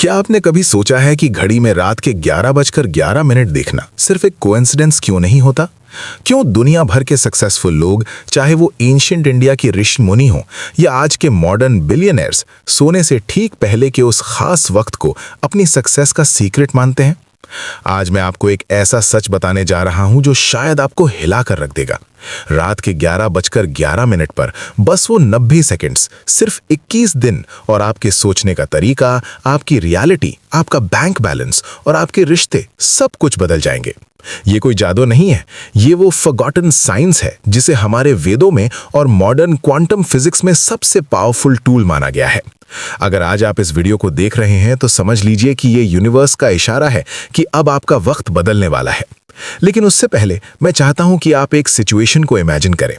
क्या आपने कभी सोचा है कि घड़ी में रात के 11:11 देखना सिर्फ एक कोइंसिडेंस क्यों नहीं होता? क्यों दुनिया भर के सक्सेसफुल लोग, चाहे वो एंशिएंट इंडिया के ऋषि मुनि हों या आज के मॉडर्न बिलियनर्स, सोने से ठीक पहले के उस खास वक्त को अपनी सक्सेस का सीक्रेट मानते हैं? आज मैं आपको एक ऐसा सच बताने जा रहा हूं जो शायद आपको हिला कर रख देगा। रात के 11:11 पर बस वो 90 सेकंड्स, सिर्फ 21 दिन और आपके सोचने का तरीका, आपकी रियलिटी, आपका बैंक बैलेंस और आपके रिश्ते सब कुछ बदल जाएंगे। ये कोई जादू नहीं है, ये वो फॉरगॉटन साइंस है जिसे हमारे वेदों में और मॉडर्न क्वांटम फिजिक्स में सबसे पावरफुल टूल माना गया है। अगर आज आप इस वीडियो को देख रहे हैं तो समझ लीजिए कि ये यूनिवर्स का इशारा है कि अब आपका वक्त बदलने वाला है। लेकिन उससे पहले मैं चाहता हूं कि आप एक सिचुएशन को इमेजिन करें।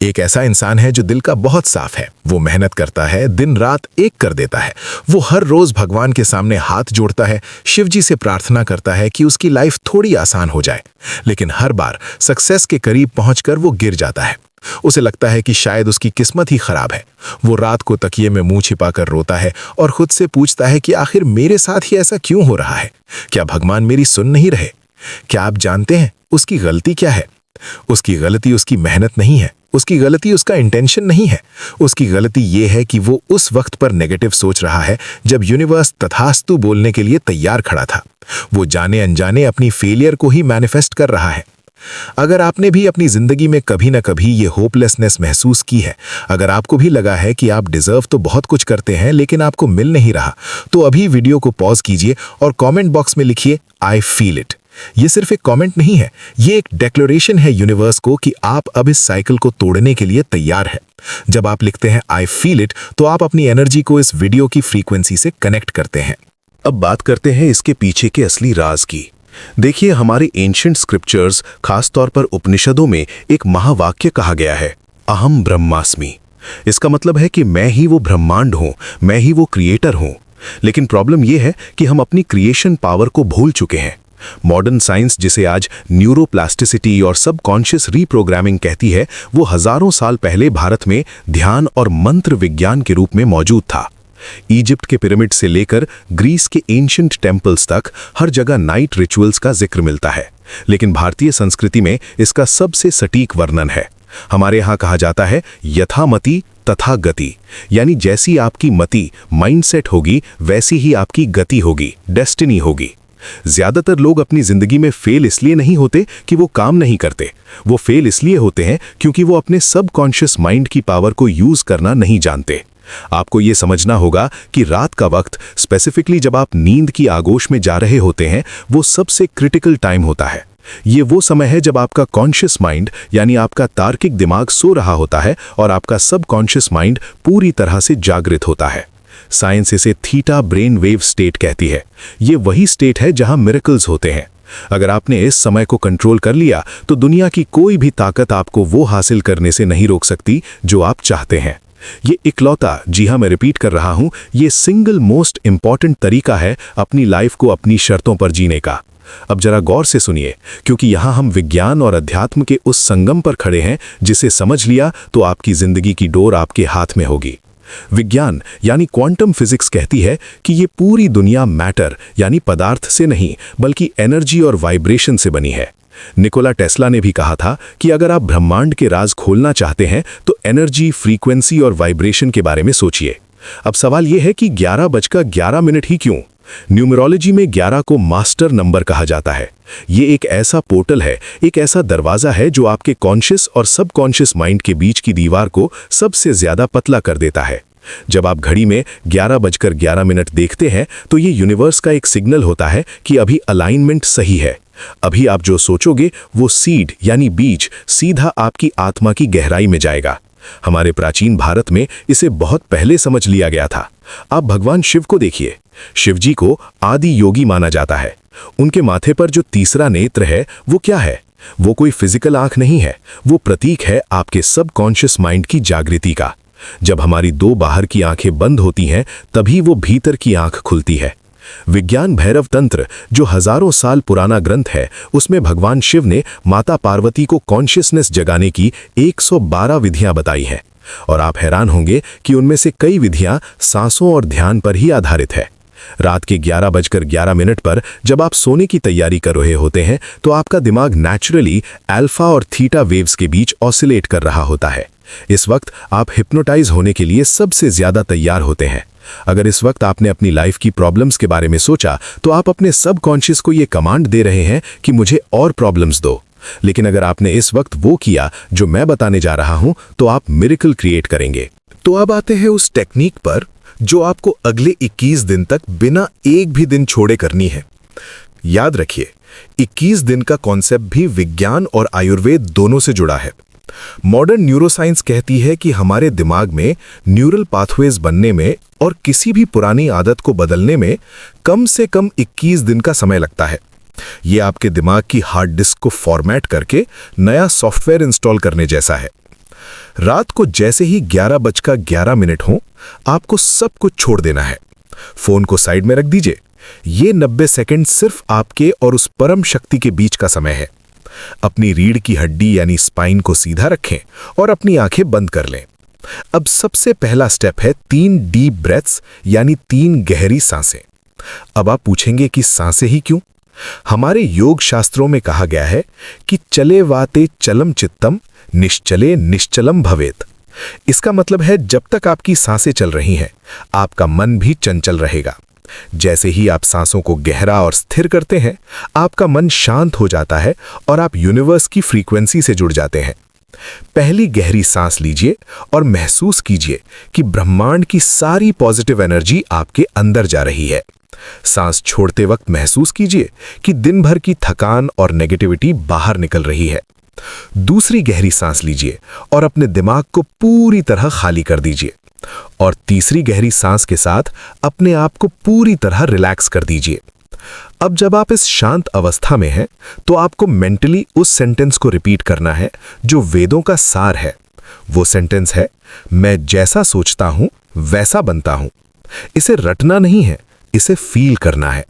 एक ऐसा इंसान है जो दिल का बहुत साफ है, वो मेहनत करता है, दिन रात एक कर देता है, वो हर रोज भगवान के सामने हाथ जोड़ता है, शिव जी से प्रार्थना करता है कि उसकी लाइफ थोड़ी आसान हो जाए। लेकिन हर बार सक्सेस के करीब पहुंचकर वो गिर जाता है। उसे लगता है कि शायद उसकी किस्मत ही खराब है। वो रात को तकिए में मुंह छिपाकर रोता है और खुद से पूछता है कि आखिर मेरे साथ ही ऐसा क्यों हो रहा है? क्या भगवान मेरी सुन नहीं रहे? क्या आप जानते हैं उसकी गलती क्या है? उसकी गलती उसकी मेहनत नहीं है, उसकी गलती उसका इंटेंशन नहीं है। उसकी गलती ये है कि वो उस वक्त पर नेगेटिव सोच रहा है जब यूनिवर्स तथास्तु बोलने के लिए तैयार खड़ा था। वो जाने अनजाने अपनी फेलियर को ही मैनिफेस्ट कर रहा है। अगर आपने भी अपनी जिंदगी में कभी ना कभी ये होपलेसनेस महसूस की है, अगर आपको भी लगा है कि आप डिजर्व तो बहुत कुछ करते हैं लेकिन आपको मिल नहीं रहा, तो अभी वीडियो को पॉज कीजिए और कमेंट बॉक्स में लिखिए आई फील इट। ये सिर्फ एक कमेंट नहीं है, ये एक डिक्लेरेशन है यूनिवर्स को कि आप अब इस साइकिल को तोड़ने के लिए तैयार है। जब आप लिखते हैं आई फील इट तो आप अपनी एनर्जी को इस वीडियो की फ्रीक्वेंसी से कनेक्ट करते हैं। अब बात करते हैं इसके पीछे के असली राज की। देखिए, हमारे एंशिएंट स्क्रिप्चर्स, खासतौर पर उपनिषदों में एक महावाक्य कहा गया है, अहम ब्रह्मास्मि। इसका मतलब है कि मैं ही वो ब्रह्मांड हूं, मैं ही वो क्रिएटर हूं। लेकिन प्रॉब्लम यह है कि हम अपनी क्रिएशन पावर को भूल चुके हैं। मॉडर्न साइंस, जिसे आज न्यूरोप्लास्टिसिटी और सबकॉन्शियस रीप्रोग्रामिंग कहती है, वो हजारों साल पहले भारत में ध्यान और मंत्र विज्ञान के रूप में मौजूद था। इजिप्ट के पिरामिड से लेकर ग्रीस के एंशिएंट टेम्पल्स तक हर जगह नाइट रिचुअल्स का जिक्र मिलता है। लेकिन भारतीय संस्कृति में इसका सबसे सटीक वर्णन है। हमारे यहाँ कहा जाता है, यथा मति तथा गति, यानी जैसी आपकी मति, माइंडसेट होगी, वैसी ही आपकी गति होगी, डेस्टिनी होगी। ज्यादातर लोग अपनी जिंदगी में फेल इसलिए नहीं होते कि वो काम नहीं करते, वो फेल इसलिए होते हैं क्योंकि वो अपने सबकॉन्शियस माइंड की पावर को यूज करना नहीं जानते। आपको ये समझना होगा कि रात का वक्त, स्पेसिफिकली जब आप नींद की आगोश में जा रहे होते हैं, वो सबसे क्रिटिकल टाइम होता है। ये वो समय है जब आपका कॉन्शियस माइंड, यानी आपका तार्किक दिमाग सो रहा होता है और आपका सबकॉन्शियस माइंड पूरी तरह से जागृत होता है। साइंस इसे थीटा ब्रेन वेव स्टेट कहती है। ये वही स्टेट है जहां मिरेकल्स होते हैं। अगर आपने इस समय को कंट्रोल कर लिया तो दुनिया की कोई भी ताकत आपको वो हासिल करने से नहीं रोक सकती जो आप चाहते हैं। ये इकलौता, जी हाँ मैं रिपीट कर रहा हूं, ये सिंगल मोस्ट इंपॉर्टेंट तरीका है अपनी लाइफ को अपनी शर्तों पर जीने का। अब जरा गौर से सुनिए, क्योंकि यहां हम विज्ञान और अध्यात्म के उस संगम पर खड़े हैं जिसे समझ लिया तो आपकी जिंदगी की डोर आपके हाथ में होगी। विज्ञान यानी क्वांटम फिजिक्स कहती है कि ये पूरी दुनिया मैटर यानी पदार्थ से नहीं बल्कि एनर्जी और वाइब्रेशन से बनी है। निकोला टेस्ला ने भी कहा था कि अगर आप ब्रह्मांड के राज खोलना चाहते हैं तो एनर्जी, फ्रीक्वेंसी और वाइब्रेशन के बारे में सोचिए। अब सवाल यह है कि 11:11 ही क्यों? न्यूमरोलॉजी में 11 को मास्टर नंबर कहा जाता है। ये एक ऐसा पोर्टल है, एक ऐसा दरवाजा है जो आपके कॉन्शियस और सबकॉन्शियस माइंड के बीच की दीवार को सबसे ज्यादा पतला कर देता है। जब आप घड़ी में 11:11 देखते हैं तो ये यूनिवर्स का एक सिग्नल होता है कि अभी अलाइनमेंट सही है। अभी आप जो सोचोगे वो सीड यानी बीज सीधा आपकी आत्मा की गहराई में जाएगा। हमारे प्राचीन भारत में इसे बहुत पहले समझ लिया गया था। आप भगवान शिव को देखिए। शिव जी को आदि योगी माना जाता है। उनके माथे पर जो तीसरा नेत्र है वो क्या है? वो कोई फिजिकल आंख नहीं है, वो प्रतीक है आपके सबकॉन्शियस माइंड की जागृति का। जब हमारी दो बाहर की आंखें बंद होती हैं तभी वो भीतर की आंख खुलती है। विज्ञान भैरव तंत्र, जो हजारों साल पुराना ग्रंथ है, उसमें भगवान शिव ने माता पार्वती को कॉन्शियसनेस जगाने की 112 विधियां बताई हैं। और आप हैरान होंगे कि उनमें से कई विधियां सांसों और ध्यान पर ही आधारित है। रात के 11:11 पर जब आप सोने की तैयारी कर रहे होते हैं तो आपका दिमाग नेचुरली अल्फा और थीटा वेव्स के बीच ऑसिलेट कर रहा होता है। इस वक्त आप हिप्नोटाइज होने के लिए सबसे ज्यादा तैयार होते हैं। अगर इस वक्त आपने अपनी लाइफ की प्रॉब्लम्स के बारे में सोचा तो आप अपने सबकॉन्शियस को ये कमांड दे रहे हैं कि मुझे और प्रॉब्लम्स दो। लेकिन अगर आपने इस वक्त वो किया जो मैं बताने जा रहा हूं तो आप मिरेकल क्रिएट करेंगे। तो अब आते हैं उस टेक्निक पर जो आपको अगले 21 दिन तक बिना एक भी दिन छोड़े करनी है। याद रखिए, 21 दिन का कॉन्सेप्ट भी विज्ञान और आयुर्वेद दोनों से जुड़ा है। मॉडर्न न्यूरोसाइंस कहती है कि हमारे दिमाग में न्यूरल पाथवेज बनने में और किसी भी पुरानी आदत को बदलने में कम से कम 21 दिन का समय लगता है। ये आपके दिमाग की हार्ड डिस्क को फॉर्मेट करके नया सॉफ्टवेयर इंस्टॉल करने जैसा है। रात को जैसे ही 11:11 हो, आपको सब कुछ छोड़ देना है। फोन को साइड में रख दीजिए। ये 90 सेकंड सिर्फ आपके और उस परम शक्ति के बीच का समय है। अपनी रीढ़ की हड्डी यानी स्पाइन को सीधा रखें और अपनी आंखें बंद कर लें। अब सबसे पहला स्टेप है 3 डीप ब्रेथ्स यानी 3 गहरी सांसें। अब आप पूछेंगे कि सांसें ही क्यों? हमारे योग शास्त्रों में कहा गया है कि चले वाते चलम चित्तम निश्चले निश्चलम भवेत। इसका मतलब है जब तक आपकी सांसें चल रही हैं, आपका मन भी चंचल रहेगा। जैसे ही आप सांसों को गहरा और स्थिर करते हैं, आपका मन शांत हो जाता है और आप यूनिवर्स की फ्रीक्वेंसी से जुड़ जाते हैं। पहली गहरी सांस लीजिए और महसूस कीजिए कि ब्रह्मांड की सारी पॉजिटिव एनर्जी आपके अंदर जा रही है। सांस छोड़ते वक्त महसूस कीजिए कि दिन भर की थकान और नेगेटिविटी बाहर निकल रही है। दूसरी गहरी सांस लीजिए और अपने दिमाग को पूरी तरह खाली कर दीजिए। और तीसरी गहरी सांस के साथ अपने आप को पूरी तरह रिलैक्स कर दीजिए। अब जब आप इस शांत अवस्था में हैं, तो आपको मेंटली उस सेंटेंस को रिपीट करना है जो वेदों का सार है। वो सेंटेंस है, मैं जैसा सोचता हूं वैसा बनता हूं। इसे रटना नहीं है, इसे फील करना है।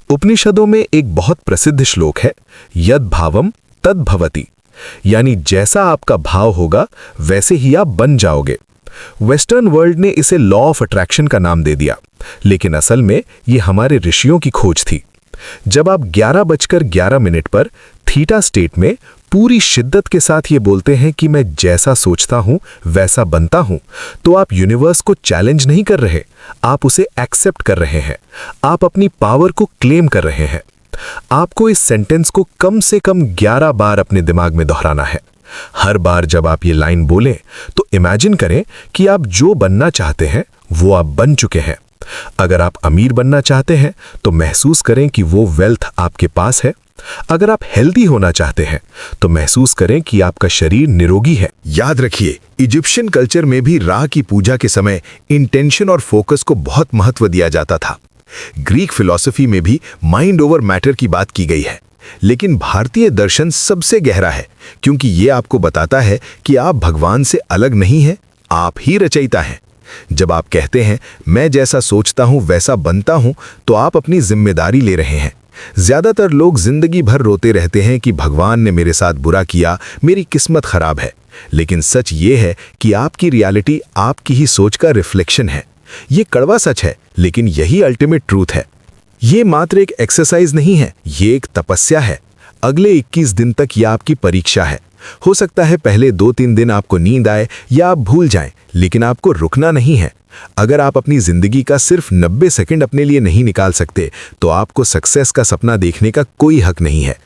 उपनिषदों में एक बहुत प्रसिद्ध श्लोक है, यद भावम तद भवति, यानी जैसा आपका भाव होगा वैसे ही आप बन जाओगे। वेस्टर्न वर्ल्ड ने इसे लॉ ऑफ अट्रैक्शन का नाम दे दिया, लेकिन असल में ये हमारे ऋषियों की खोज थी। जब आप 11:11 पर थीटा स्टेट में पूरी शिद्दत के साथ ये बोलते हैं कि मैं जैसा सोचता हूं वैसा बनता हूं, तो आप यूनिवर्स को चैलेंज नहीं कर रहे, आप उसे एक्सेप्ट कर रहे हैं। आप अपनी पावर को क्लेम कर रहे हैं। आपको इस सेंटेंस को कम से कम 11 बार अपने दिमाग में दोहराना है। हर बार जब आप ये लाइन बोलें तो इमेजिन करें कि आप जो बनना चाहते हैं वो आप बन चुके हैं। अगर आप अमीर बनना चाहते हैं तो महसूस करें कि वो वेल्थ आपके पास है। अगर आप हेल्दी होना चाहते हैं तो महसूस करें कि आपका शरीर निरोगी है। याद रखिए, इजिप्शियन कल्चर में भी राह की पूजा के समय इंटेंशन और फोकस को बहुत महत्व दिया जाता था। ग्रीक फिलॉसफी में भी माइंड ओवर मैटर की बात की गई है, लेकिन भारतीय दर्शन सबसे गहरा है, क्योंकि ये आपको बताता है कि आप भगवान से अलग नहीं हैं, आप ही रचयिता हैं। जब आप कहते हैं मैं जैसा सोचता हूं वैसा बनता हूं, तो आप अपनी जिम्मेदारी ले रहे हैं। ज्यादातर लोग जिंदगी भर रोते रहते हैं कि भगवान ने मेरे साथ बुरा किया, मेरी किस्मत खराब है। लेकिन सच ये है कि आपकी रियलिटी आपकी ही सोच का रिफ्लेक्शन है। ये कड़वा सच है, लेकिन यही अल्टीमेट ट्रूथ है। ये मात्र एक एक्सरसाइज नहीं है, ये एक तपस्या है। अगले 21 दिन तक यह आपकी परीक्षा है। हो सकता है पहले 2-3 दिन आपको नींद आए या आप भूल जाएं, लेकिन आपको रुकना नहीं है। अगर आप अपनी जिंदगी का सिर्फ 90 सेकंड अपने लिए नहीं निकाल सकते, तो आपको सक्सेस का सपना देखने का कोई हक नहीं है।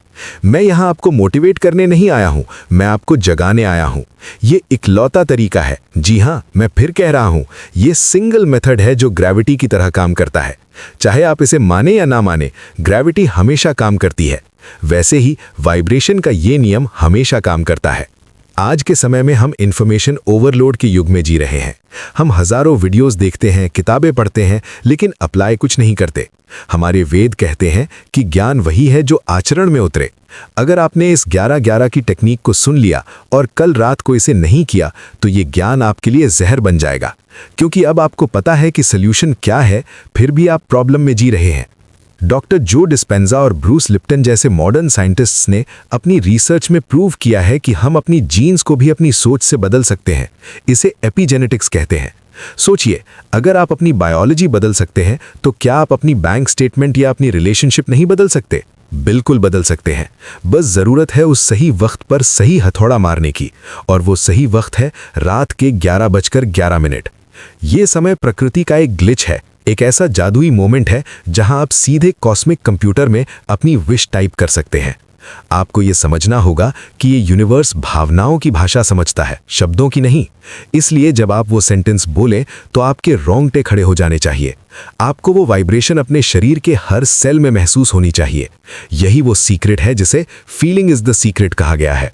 मैं यहां आपको मोटिवेट करने नहीं आया हूं, मैं आपको जगाने आया हूं। ये इकलौता तरीका है, जी हां, मैं फिर कह रहा हूं, ये सिंगल मेथड है जो ग्रेविटी की तरह काम करता है। चाहे आप इसे माने या ना माने, ग्रेविटी हमेशा काम करती है। वैसे ही वाइब्रेशन का ये नियम हमेशा काम करता है। आज के समय में हम इंफॉर्मेशन ओवरलोड के युग में जी रहे हैं। हम हजारों वीडियोस देखते हैं, किताबें पढ़ते हैं, लेकिन अप्लाई कुछ नहीं करते। हमारे वेद कहते हैं कि ज्ञान वही है जो आचरण में उतरे। अगर आपने इस 11-11 की टेक्निक को सुन लिया और कल रात को इसे नहीं किया, तो ये ज्ञान आपके लिए जहर बन जाएगा, क्योंकि अब आपको पता है कि सल्यूशन क्या है, फिर भी आप प्रॉब्लम में जी रहे हैं। डॉक्टर जो डिस्पेंजा और ब्रूस लिप्टन जैसे मॉडर्न साइंटिस्ट्स ने अपनी रिसर्च में प्रूव किया है कि हम अपनी जीन्स को भी अपनी सोच से बदल सकते हैं। इसे एपिजेनेटिक्स कहते हैं। सोचिए, अगर आप अपनी बायोलॉजी बदल सकते हैं तो क्या आप अपनी बैंक स्टेटमेंट या अपनी रिलेशनशिप नहीं बदल सकते? बिल्कुल बदल सकते हैं। बस जरूरत है उस सही वक्त पर सही हथौड़ा मारने की, और वो सही वक्त है रात के 11:11। ये समय प्रकृति का एक ग्लिच है, एक ऐसा जादुई मोमेंट है जहां आप सीधे कॉस्मिक कंप्यूटर में अपनी विश टाइप कर सकते हैं। आपको ये समझना होगा कि ये यूनिवर्स भावनाओं की भाषा समझता है, शब्दों की नहीं। इसलिए जब आप वो सेंटेंस बोलें तो आपके रोंगटे खड़े हो जाने चाहिए। आपको वो वाइब्रेशन अपने शरीर के हर सेल में महसूस होनी चाहिए। यही वो सीक्रेट है जिसे फीलिंग इज द सीक्रेट कहा गया है।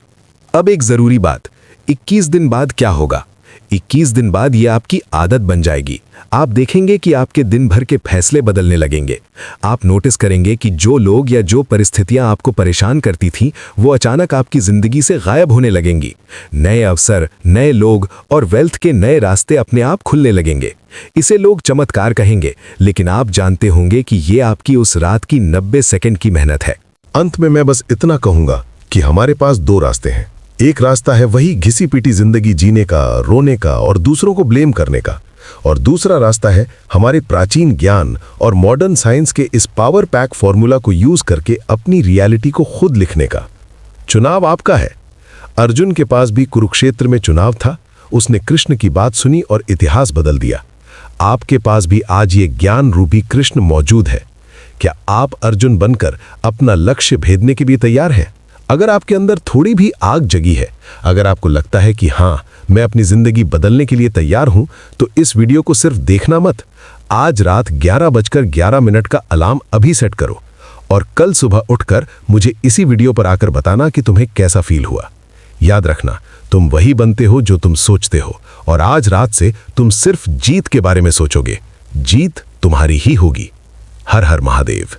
अब एक जरूरी बात, 21 दिन बाद क्या होगा? 21 दिन बाद ये आपकी आदत बन जाएगी। आप देखेंगे कि आपके दिन भर के फैसले बदलने लगेंगे। आप नोटिस करेंगे कि जो लोग या जो परिस्थितियां आपको परेशान करती थीं, वो अचानक आपकी जिंदगी से गायब होने लगेंगी। नए अवसर, नए लोग और वेल्थ के नए रास्ते अपने आप खुलने लगेंगे। इसे लोग चमत्कार कहेंगे, लेकिन आप जानते होंगे कि ये आपकी उस रात की 90 सेकंड की मेहनत है। अंत में मैं बस इतना कहूंगा कि हमारे पास 2 रास्ते हैं। एक रास्ता है वही घिसी पीटी जिंदगी जीने का, रोने का और दूसरों को ब्लेम करने का, और दूसरा रास्ता है हमारे प्राचीन ज्ञान और मॉडर्न साइंस के इस पावर पैक फॉर्मूला को यूज करके अपनी रियलिटी को खुद लिखने का। चुनाव आपका है। अर्जुन के पास भी कुरुक्षेत्र में चुनाव था। उसने कृष्ण की बात सुनी और इतिहास बदल दिया। आपके पास भी आज ये ज्ञान रूपी कृष्ण मौजूद है। क्या आप अर्जुन बनकर अपना लक्ष्य भेदने के लिए तैयार हैं? अगर आपके अंदर थोड़ी भी आग जगी है, अगर आपको लगता है कि हाँ, मैं अपनी जिंदगी बदलने के लिए तैयार हूं, तो इस वीडियो को सिर्फ देखना मत। आज रात 11:11 का अलार्म अभी सेट करो और कल सुबह उठकर मुझे इसी वीडियो पर आकर बताना कि तुम्हें कैसा फील हुआ। याद रखना, तुम वही बनते हो जो तुम सोचते हो, और आज रात से तुम सिर्फ जीत के बारे में सोचोगे। जीत तुम्हारी ही होगी। हर हर महादेव।